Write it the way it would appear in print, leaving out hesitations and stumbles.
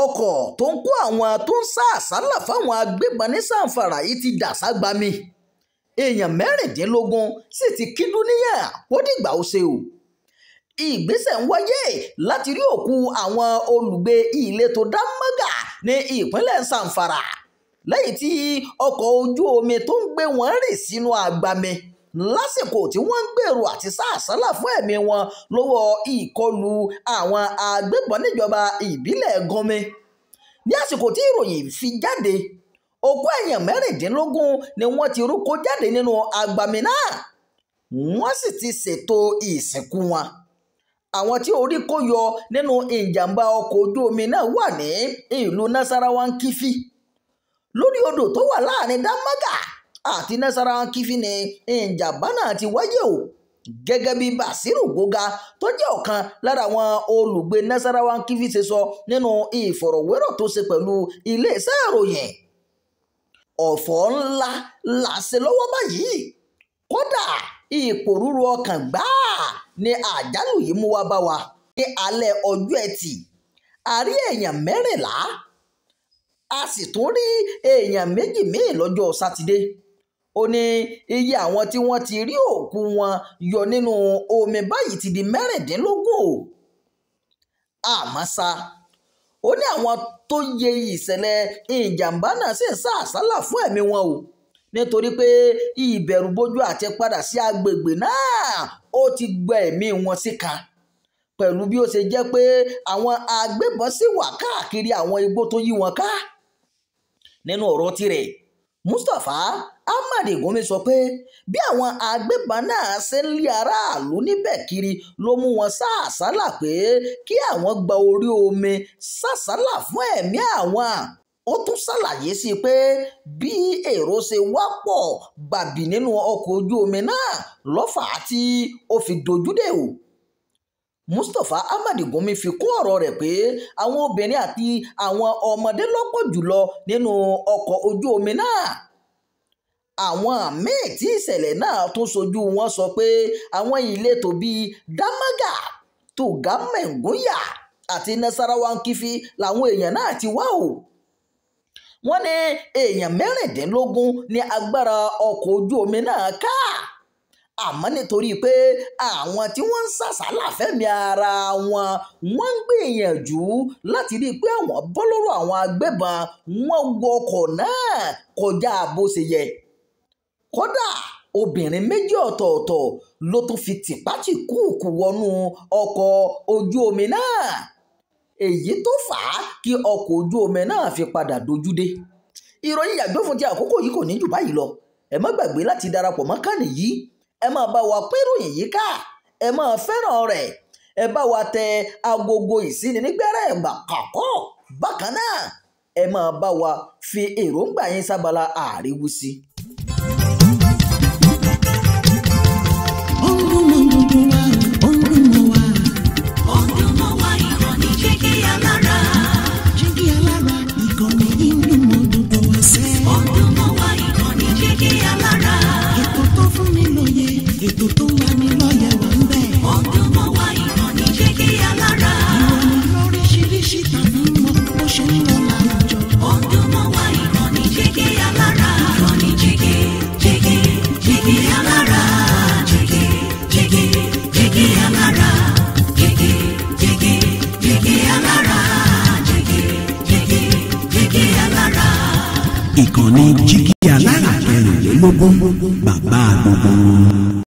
ọkọ̀ tó ń kó àwọn tó ń sá àsálà fáwọn agbébọn ní Zamfara yìí ti dà ságbami. èèyàn 16 sì ti kí dúníyà ó dìgbà ó ṣe o. ìgbésẹ̀ ń wáyé láti rí òkú àwọn olùgbé ìletò Damaga ní ìpínlẹ̀ Zamfara lẹ́yìn tí ọkọ̀ ojú omi tó ń gbé wọn rì sínú agbami lásìkò tí wọ́n ń gbèrò àti sá àsálà fún ẹ̀mí wọn lọ́wọ́ ìkọlù àwọn agbébọn níjọba ìbílẹ̀ Gome. ní àsìkò tí ìròyìn fi jáde, òkú èèyàn 16 ni wọ́n ti rúkọ jáde nínú agbami náà, wọ́n sì ti ṣètò ìsìnkú wọn. àwọn tí orí kó yọ nínú ìjàmbá ọkọ̀ ojú omi náà wà ní ìlú Nasarawa Kifi lórí odò tó wà láàrin Damaga àti Nasarawa Kifi ní ìjàmbá náà ti wáyé o. gẹ́gẹ́ bí Basiru Goga tó jẹ́ ọ̀kan lára àwọn olùgbé Nasarawa Kifi ṣe sọ nínú ìfọ̀rọ̀wérọ̀ tó ṣe pẹ̀lú iléeṣẹ́ ìròyìn, ọ̀fọ̀ ńlá là ṣe lọ́wọ́ báyìí. kódà ìpòrúru ọkàn gbáà ni àjálù yìí mú wá bá wa. ní alẹ́ ọjọ́ Ẹtì, a rí èèyàn 14, a sì tún rí èèyàn 2 míì lọ́jọ́ Sátidé. ó ní iye àwọn tí wọ́n ti rí òkú wọn yọ nínú omi báyìí ti di 16. àmọ́ ṣá, ó ní àwọn tó yẹ ìṣẹ̀lẹ̀ ìjàmbá náà sì ń sá àsálà fún ẹ̀mí wọn o, nítorí pé ìbẹ̀rù bojo àti padà sí agbègbè náà ó ti gba ẹ̀mí wọn síka, pẹ̀lú bí ó ṣe jẹ́ pé àwọn agbébọn sì wà káàkiri àwọn igbó tó yí wọn ká. nínú ọ̀rọ̀ tirẹ̀, Mustapha Ahmad Gumi sọ pé bí àwọn agbébọn náà ṣe ń lé aráàlú níbẹ̀ kiri ló mú wọn sá àsálà pé kí àwọn gba orí omi sásálà fún ẹ̀mí àwọn. ó tún ṣàlàyé sí i pé bí èrò ṣe wá pọ̀ bàbí nínú ọkọ̀ ojú omi náà ló fà á tí ó fi dojúdé o. Mustapha Ahmad Gumi fi kún ọ̀rọ̀ rẹ̀ pé àwọn obìnrin àti àwọn ọmọdé lọ́pọ̀ jùlọ nínú ọkọ̀ ojú omi náà. àwọn míì tí ìṣẹ̀lẹ̀ náà tún ṣojú wọn sọ pé àwọn ìletò bíi Damaga, Tugamengunya àti Nasarawa Kifi làwọn èèyàn náà ti wá o. wọ́n ní èèyàn 16 ní agbára ọkọ̀ ojú omi náà ká, àmọ́ nítorí pé àwọn tí wọ́n ń sàsálà fẹ́mi ara wọn wọ́n ń gbìyànjú láti rí i pé àwọn bọ́ lọ́rọ̀ àwọn agbébọn, wọ́n wọ ọkọ̀ náà kọjá bó ṣe yẹ. kódà obìnrin 2 ọ̀tọ̀ọ̀tọ̀ ló tún fi tìpátìkúùkù wọnú ọkọ̀ ojú omi náà, èyí tó fà á kí ọkọ̀ ojú omi náà fi padà dojúdé. ìròyìn yàgbé fún ti àkókò yìí kò ní jù báyìí lọ. ẹ má gbàgbé láti darapọ̀ mọ́ kànnì yìí, ẹ máa bá wa pín ìròyìn yìí ká, ẹ máa fẹ́ràn rẹ̀, ẹ bá wa tẹ agogo ìsíninígbẹ́rẹ́ ẹ̀gbà kàkọ́. bákan náà ẹ máa bá wa fi èròǹgbà yín sábàlá àríwísí. Ètò tó wà ní lọ́yẹ̀ wà ń bẹ̀. ọdún mọ́ wá ìkànnì Jígí Alára. ìròyìn lóríṣiríṣi tàbí mọ bó ṣe ń lọ láwùjọ. ọdún mọ́ wá ìkànnì Jígí Alára. ìkànnì Jígí Alára. Jígí Alára. Jígí Alára. Jígí Alára. ìkànnì Jígí Alára 24, bàbá gbogbo.